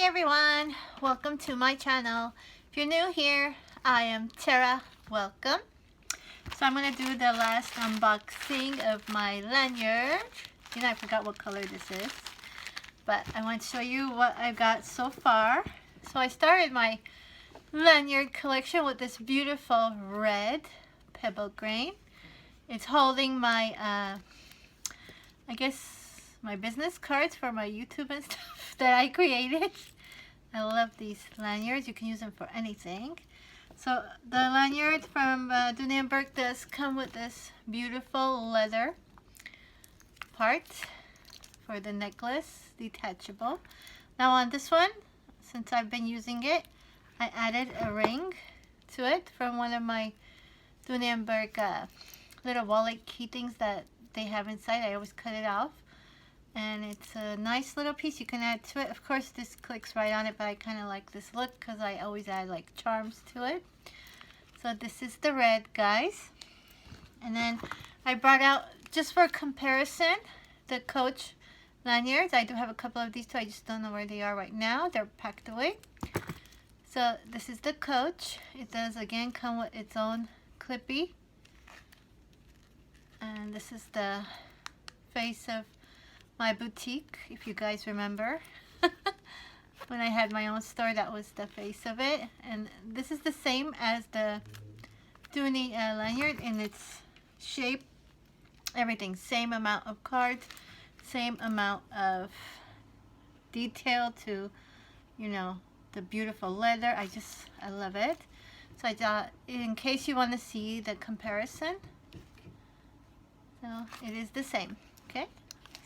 everyone, welcome to my channel. If you're new here, I am Tera. Welcome. So I'm going to do the last unboxing of my lanyard. You know, I forgot what color this is, but I want to show you what I got so far. So I started my lanyard collection with this beautiful red pebble grain. It's holding my I guess my business cards for my YouTube and stuff that I created. I love these lanyards. You can use them for anything. So the lanyard from Dooney and Bourke does come with this beautiful leather part for the necklace, detachable. Now on this one, since I've been using it, I added a ring to it from one of my Dooney and Bourke little wallet key things that they have inside. I always cut it off, and it's a nice little piece you can add to it. Of course this clicks right on it, but I kind of like this look because I always add like charms to it. So this is the red, guys. And then I brought out, just for comparison, the Coach lanyards. I do have a couple of these too. I just don't know where they are right now. They're packed away. So this is the Coach. It does again come with its own clippy. And this is the face of my boutique, if you guys remember. When I had my own store, that was the face of it. And this is the same as the Dooney lanyard in its shape. Everything, same amount of cards, same amount of detail to, you know, the beautiful leather. I love it. So I thought, in case you want to see the comparison, so it is the same. Okay,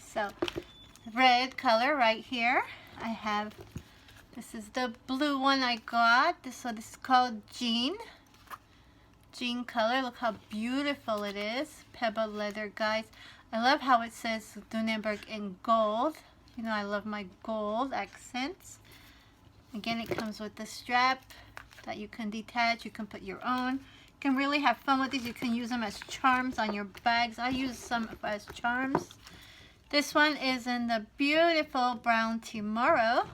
so red color right here. I have, this is the blue one I got. So this is called Jean color. Look how beautiful it is. Pebble leather, guys. I love how it says Dooney and Bourke in gold. You know, I love my gold accents. Again, it comes with the strap that you can detach. You can put your own. You can really have fun with these. You can use them as charms on your bags. I use some as charms. This one is in the beautiful brown tomorrow.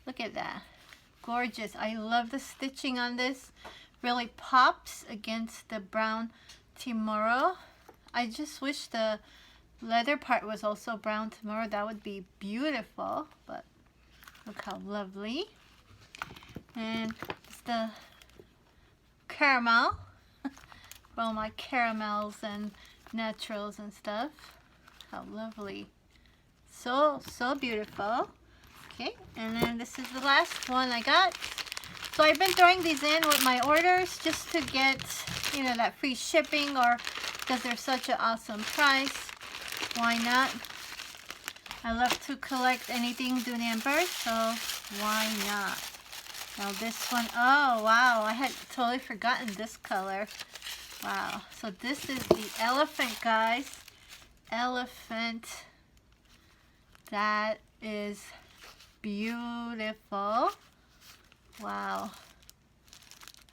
Look at that. Gorgeous. I love the stitching on this. Really pops against the brown tomorrow. I just wish the leather part was also brown tomorrow. That would be beautiful. But look how lovely. And it's the caramel for all my caramels and naturals and stuff. How lovely. So beautiful. Okay, and then this is the last one I got. So I've been throwing these in with my orders just to get, you know, that free shipping, or because they're such an awesome price. Why not? I love to collect anything Dooney and Bourke, so why not? Now this one, oh wow, I had totally forgotten this color. Wow, so this is the elephant, guys. Elephant. That is beautiful. Wow.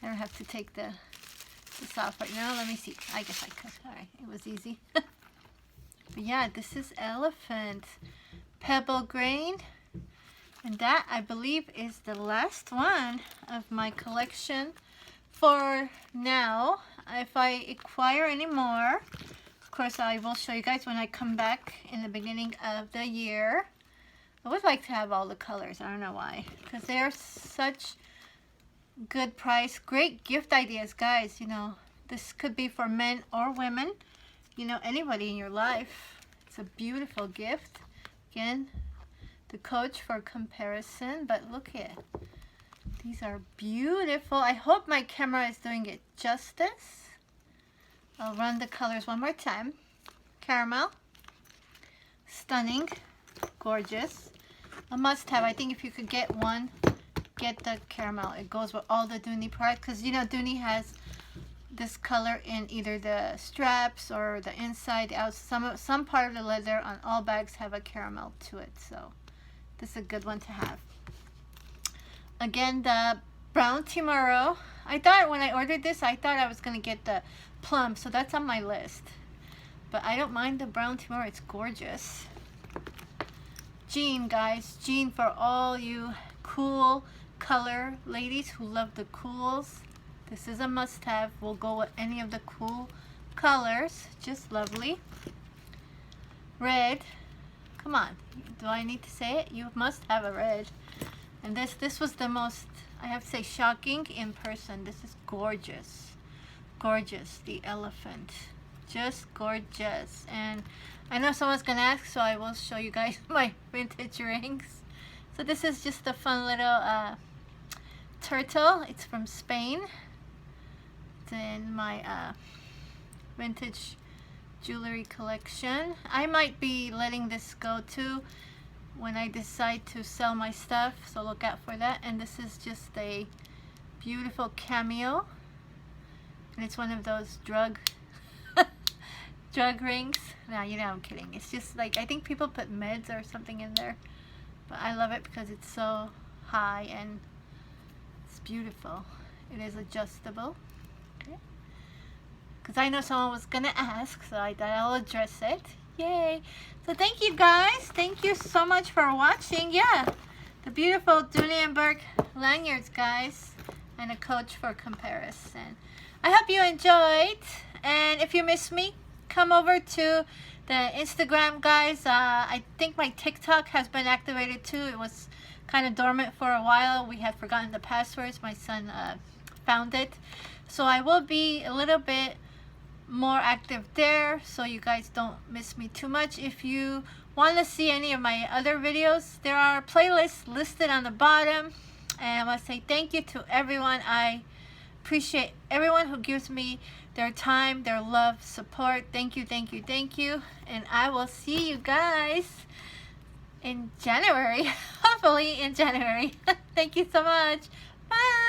I don't have to take this off right now. Let me see. I guess I could. Alright, it was easy. But yeah, this is elephant. Pebble grain. And that, I believe, is the last one of my collection for now. If I acquire any more, of course, I will show you guys when I come back in the beginning of the year. I would like to have all the colors. I don't know why. Because they are such good price. Great gift ideas, guys. You know, this could be for men or women. You know, anybody in your life. It's a beautiful gift. Again, the Coach for comparison, but look at it. These are beautiful. I hope my camera is doing it justice. I'll run the colors one more time. Caramel. Stunning. Gorgeous. A must have. I think if you could get one, get the caramel. It goes with all the Dooney products, because you know Dooney has this color in either the straps or the inside, out. Some part of the leather on all bags have a caramel to it, so this is a good one to have. Again, the brown tomorrow. I thought when I ordered this, I thought I was gonna get the plum, so that's on my list. But I don't mind the brown tomorrow. It's gorgeous. jean, guys. Jean for all you cool color ladies who love the cools. This is a must-have. We'll go with any of the cool colors. Just lovely. Red. Come on. Do I need to say it? You must have a red. And this was the most, I have to say, shocking in person. This is gorgeous. Gorgeous. The elephant. Just gorgeous. And I know someone's gonna ask, so I will show you guys my vintage rings. So this is just a fun little turtle. It's from Spain. It's in my vintage jewelry collection. I might be letting this go too when I decide to sell my stuff, so look out for that. And this is just a beautiful cameo, and it's one of those drug rings. No, you know I'm kidding. It's just like, I think people put meds or something in there, but I love it because it's so high and it's beautiful. It is adjustable. Okay. Because I know someone was gonna ask, so I thought I'll address it. Yay! So thank you guys. Thank you so much for watching. Yeah, the beautiful Dooney and Bourke lanyards, guys, and a coach for comparison. I hope you enjoyed, and if you miss me, come over to the Instagram, guys. I think my TikTok has been activated too. It was kind of dormant for a while. We had forgotten the passwords. My son found it, so I will be a little bit more active there, so you guys don't miss me too much. If you want to see any of my other videos, there are playlists listed on the bottom, and I want to say thank you to everyone. I appreciate everyone who gives me their time, their love, support. Thank you, thank you, thank you, and I will see you guys in January. Hopefully in January. Thank you so much. Bye.